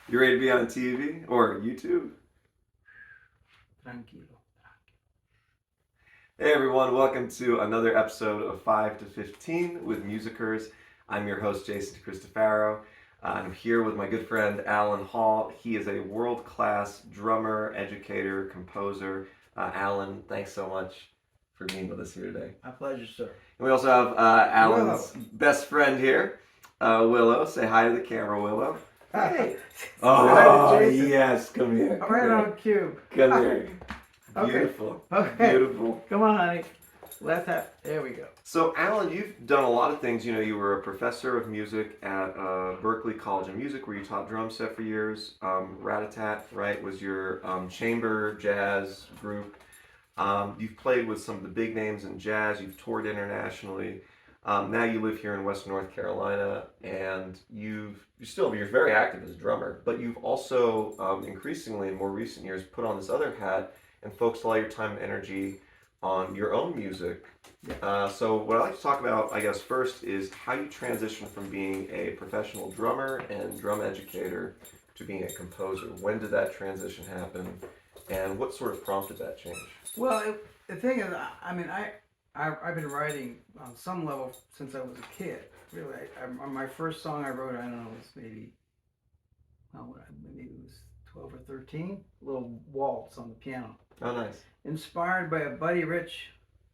You ready to be on TV or YouTube? Tranquilo. Hey everyone, welcome to another episode of 5 to 15 with Musickers. I'm your host, Jason DeCristofaro. I'm here with my good friend Alan Hall. He is a world-class drummer, educator, composer. Alan, thanks so much for being with us here today. My pleasure, sir. And we also have Alan's best friend here, Willow. Say hi to the camera, Willow. Hey. Oh, yes, come here. I'm right on cue. Come here. Okay. Beautiful. Okay. Beautiful. Come on, honey. Let's have. There we go. So, Alan, you've done a lot of things. You know, you were a professor of music at Berkeley College of Music, where you taught drum set for years. Rat-a-tat, right, was your chamber jazz group. You've played with some of the big names in jazz. You've toured internationally. Now you live here in West North Carolina, and you're very active as a drummer. But you've also increasingly in more recent years put on this other hat and focused a lot of your time and energy on your own music. So what I'd like to talk about, I guess, first is how you transitioned from being a professional drummer and drum educator to being a composer. When did that transition happen, and what sort of prompted that change? Well, the thing is, I mean, I've been writing on some level since I was a kid. Really, my first song I wrote, I don't know, was maybe it was 12 or 13. A little waltz on the piano. Oh, nice. Inspired by a Buddy Rich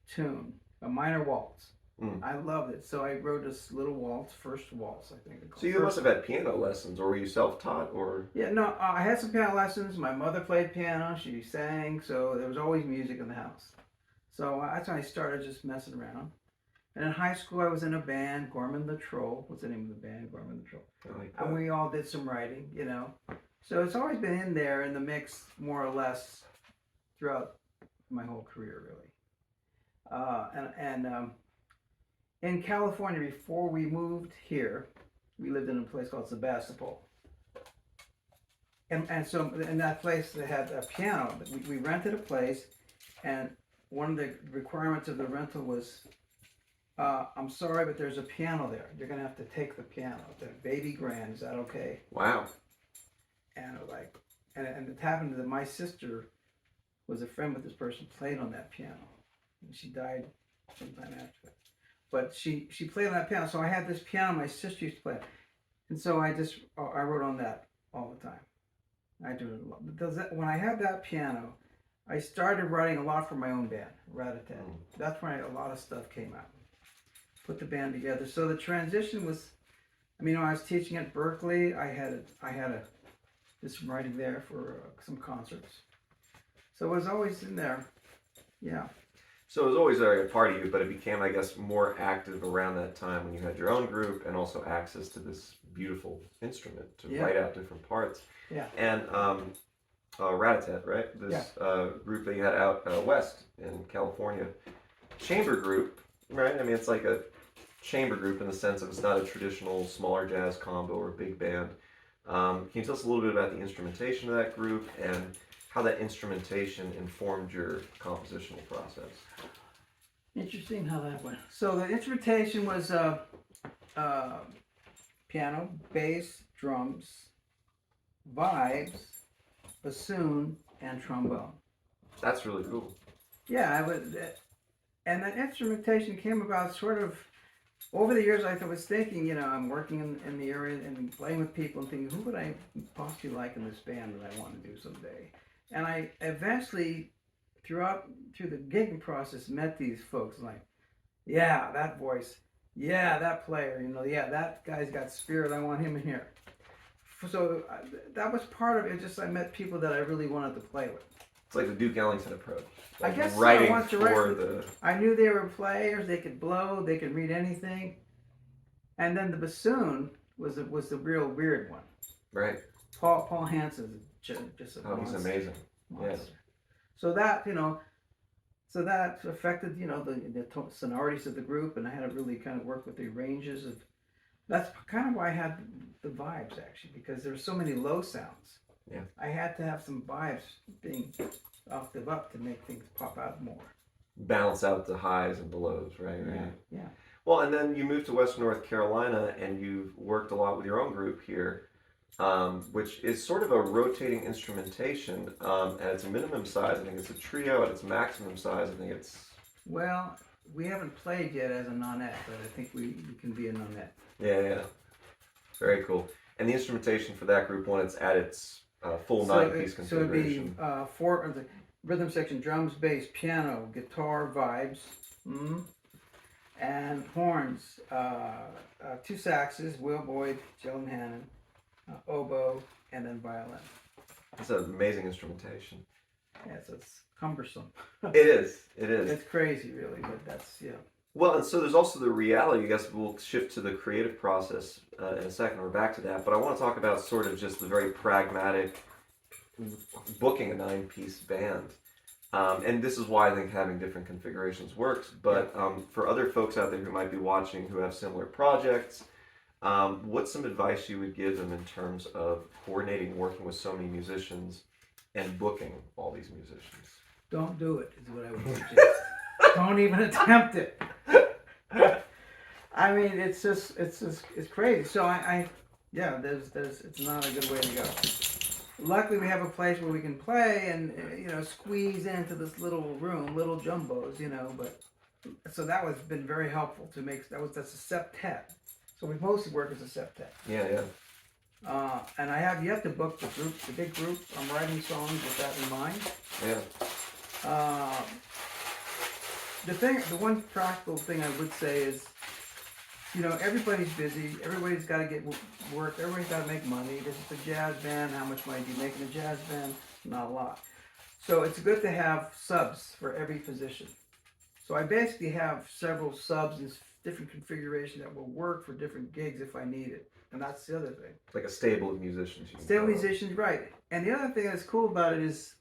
tune, a minor waltz. Mm. I loved it, so I wrote this little waltz, first waltz, I think. So you must have had piano lessons, or were you self-taught, or? Yeah, no, I had some piano lessons. My mother played piano, she sang, so there was always music in the house. So that's when I started just messing around. And in high school, I was in a band, Gorman the Troll. What's the name of the band? Gorman the Troll. I like that. And we all did some writing, you know. So it's always been in there in the mix, more or less, throughout my whole career, really. In California, before we moved here, we lived in a place called Sebastopol. And so in that place, they had a piano. We rented a place, and one of the requirements of the rental was, I'm sorry, but there's a piano there. You're going to have to take the piano. The baby grand, is that okay? Wow. And and it happened that my sister was a friend with this person, played on that piano. And she died sometime after that. But she played on that piano. So I had this piano my sister used to play. And so I wrote on that all the time. I do it a lot. Because when I had that piano, I started writing a lot for my own band, Rat-a-tat. That's when a lot of stuff came out. Put the band together. So the transition was, I mean, when I was teaching at Berkeley, I had this writing there for some concerts. So it was always in there. Yeah. So it was always a part of you, but it became, I guess, more active around that time when you had your own group and also access to this beautiful instrument to write out different parts. Yeah. And Rat-a-tat, right? This group that you had out west in California. Chamber group, right? I mean, it's like a chamber group in the sense of it's not a traditional smaller jazz combo or big band. Can you tell us a little bit about the instrumentation of that group and how that instrumentation informed your compositional process? Interesting how that went. So the instrumentation was piano, bass, drums, vibes, bassoon, and trombone. That's really cool. Yeah, and that instrumentation came about sort of over the years. I was thinking, you know, I'm working in the area and playing with people and thinking, who would I possibly like in this band that I want to do someday? And I eventually, through the gigging process, met these folks like, yeah, that voice, yeah, that player, you know, yeah, that guy's got spirit, I want him in here. So that was part of it. Just I met people that I really wanted to play with. It's like the Duke Ellington approach. Like I guess writing so. for I knew they were players. They could blow. They could read anything. And then the bassoon was the real weird one. Right. Paul Hansen's just a he's amazing. Yes. So that affected the sonorities of the group, and I had to really kind of work with the ranges of. That's kind of why I had the vibes actually, because there's so many low sounds. Yeah. I had to have some vibes being octave up to make things pop out more. Balance out the highs and the lows, right? Yeah. Well, and then you moved to West North Carolina, and you've worked a lot with your own group here. which is sort of a rotating instrumentation. At its minimum size, I think it's a trio. At its maximum size, I think it's Well, we haven't played yet as a nonette, but I think we can be a nonette. yeah. Very cool. And the instrumentation for that group, when it's at its full So, nine-piece so it'd be configuration. four of the rhythm section: drums, bass, piano, guitar, vibes, and horns. Two saxes: Will Boyd, Jelen Hannon, oboe, and then violin. It's an amazing instrumentation. Yeah, so it's cumbersome. It is. It is. It's crazy, really, but that's Well, and so there's also the reality. I guess we'll shift to the creative process in a second. We're back to that, but I want to talk about sort of just the very pragmatic booking a nine-piece band. And this is why I think having different configurations works. But for other folks out there who might be watching who have similar projects, what's some advice you would give them in terms of coordinating, working with so many musicians, and booking all these musicians? Don't do it, is what I would suggest. Don't even attempt it. I mean, it's crazy. So it's not a good way to go. Luckily, we have a place where we can play and squeeze into this little room, little jumbos, but so that was been very helpful to make. That's a septet. So we mostly work as a septet. Yeah. And I have yet to book the group, the big group. I'm writing songs with that in mind. Yeah. The one practical thing I would say is, everybody's busy. Everybody's got to get work. Everybody's got to make money. This is a jazz band. How much money do you make in a jazz band? Not a lot. So it's good to have subs for every position. So I basically have several subs in different configurations that will work for different gigs if I need it. And that's the other thing. Like a stable of musicians. Stable musicians, right. And the other thing that's cool about it is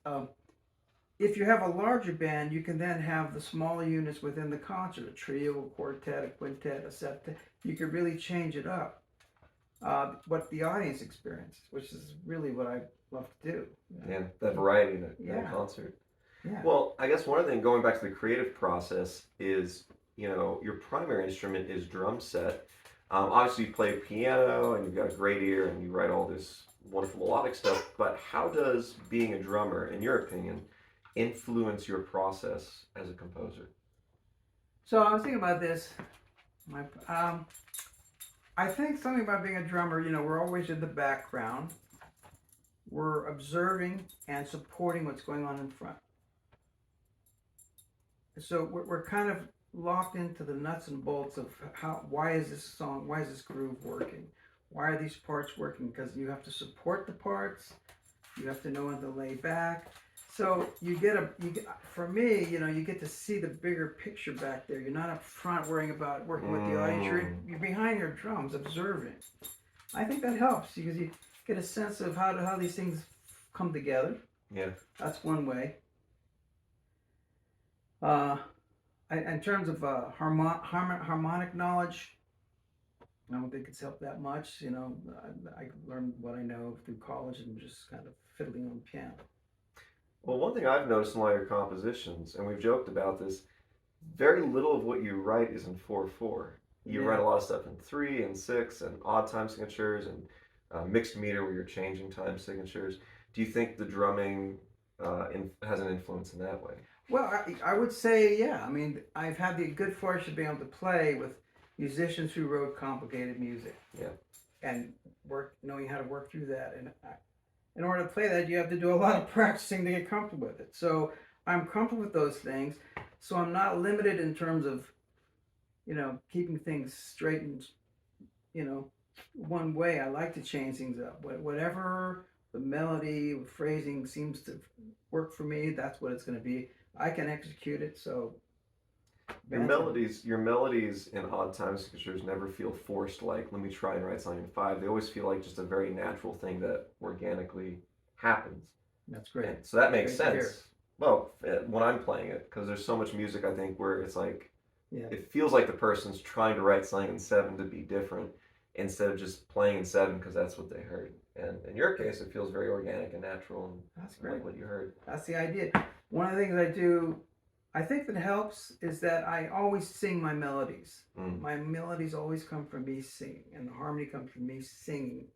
if you have a larger band, you can then have the smaller units within the concert, a trio, a quartet, a quintet, a septet. You can really change it up, what the audience experiences, which is really what I love to do. Yeah, that variety in a concert. Yeah. Well, I guess one thing, going back to the creative process, is, your primary instrument is drum set. Obviously, you play piano and you've got a great ear and you write all this wonderful melodic stuff, but how does being a drummer, in your opinion, influence your process as a composer? So I was thinking about this. I think something about being a drummer, we're always in the background. We're observing and supporting what's going on in front. So we're kind of locked into the nuts and bolts of why is this groove working? Why are these parts working? Because you have to support the parts. You have to know when to lay back. So for me, you get to see the bigger picture back there. You're not up front worrying about working with the audience. You're behind your drums, observing. I think that helps because you get a sense of how these things come together. Yeah. That's one way. In terms of harmonic knowledge, I don't think it's helped that much. I learned what I know through college and just kind of fiddling on the piano. Well, one thing I've noticed in a lot of your compositions, and we've joked about this, very little of what you write is in 4/4. You write a lot of stuff in 3 and 6 and odd time signatures and mixed meter where you're changing time signatures. Do you think the drumming has an influence in that way? Well, I would say, yeah. I mean, I've had the good fortune of being able to play with musicians who wrote complicated music. Yeah. And knowing how to work through that. And in order to play that, you have to do a lot of practicing to get comfortable with it. So I'm comfortable with those things. So I'm not limited in terms of, keeping things straight and, one way. I like to change things up. Whatever the melody, phrasing seems to work for me, that's what it's going to be. I can execute it. So your melodies in odd time signatures never feel forced, like, let me try and write something in 5. They always feel like just a very natural thing that organically happens. That's great. And so that makes sense. Well, when I'm playing it, because there's so much music, I think, where it's like, it feels like the person's trying to write something in 7 to be different instead of just playing in 7 because that's what they heard. And in your case, it feels very organic and natural, and that's great. Like what you heard. That's the idea. One of the things I do, I think that helps, is that I always sing my melodies. My melodies always come from me singing, and the harmony comes from me singing.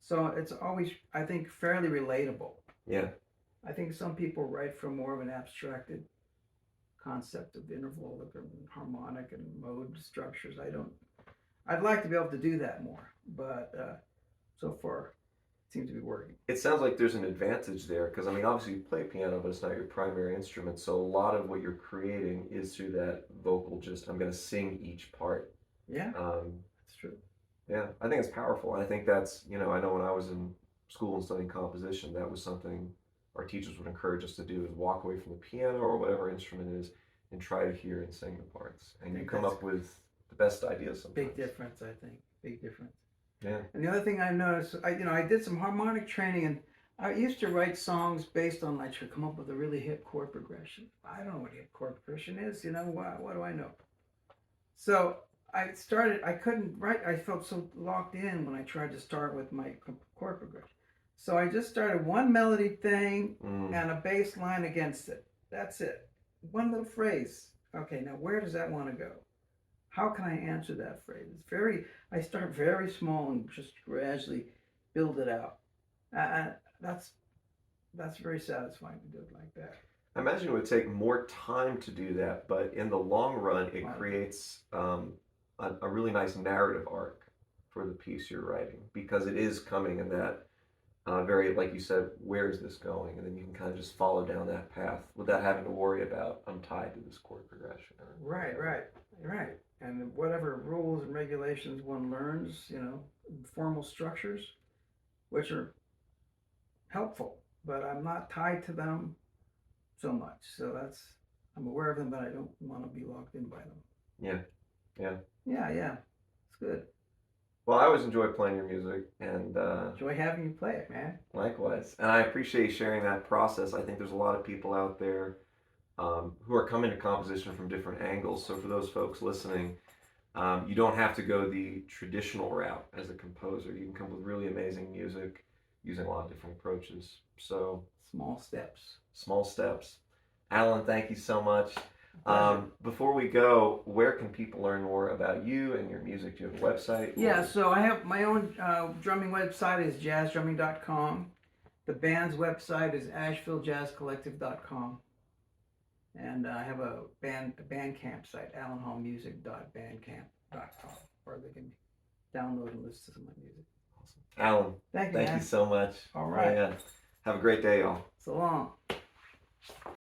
So it's always, I think, fairly relatable. Yeah. I think some people write from more of an abstracted concept of interval and harmonic and mode structures. I'd like to be able to do that more, but so far it seems to be working. It sounds like there's an advantage there because I mean, obviously you play piano, but it's not your primary instrument. So a lot of what you're creating is through that vocal. Just I'm going to sing each part. Yeah, Um, that's true. yeah, I think it's powerful. And I think that's I know when I was in school and studying composition, that was something our teachers would encourage us to do is walk away from the piano or whatever instrument it is and try to hear and sing the parts. And you think come that's up with the best ideas sometimes. Big difference, I think. Big difference. Yeah. And the other thing I noticed, I did some harmonic training, and I used to write songs based on like to come up with a really hip chord progression. I don't know what a hip chord progression is. What do I know? So I couldn't write. I felt so locked in when I tried to start with my chord progression. So I just started one melody thing and a bass line against it. That's it. One little phrase. Okay, now where does that want to go? How can I answer that phrase? I start very small and just gradually build it out. That's very satisfying to do it like that. I imagine it would take more time to do that, but in the long run, it creates a really nice narrative arc for the piece you're writing because it is coming in that very, like you said, where is this going? And then you can kind of just follow down that path without having to worry about, I'm tied to this chord progression. Right. And whatever rules and regulations one learns, formal structures, which are helpful, but I'm not tied to them so much. So I'm aware of them, but I don't want to be locked in by them. Yeah. It's good. Well, I always enjoy playing your music and enjoy having you play it, man. Likewise. And I appreciate sharing that process. I think there's a lot of people out there who are coming to composition from different angles. So for those folks listening, you don't have to go the traditional route as a composer. You can come with really amazing music using a lot of different approaches. So small steps. Alan, thank you so much. Before we go, where can people learn more about you and your music? Do you have a website? Yeah, so I have my own drumming website is jazzdrumming.com. The band's website is ashevillejazzcollective.com. And I have a Bandcamp site, alanhallmusic.bandcamp.com, where they can download and listen to some of my music. Awesome. Alan, thank you so much. All right. Yeah. Have a great day, y'all. So long.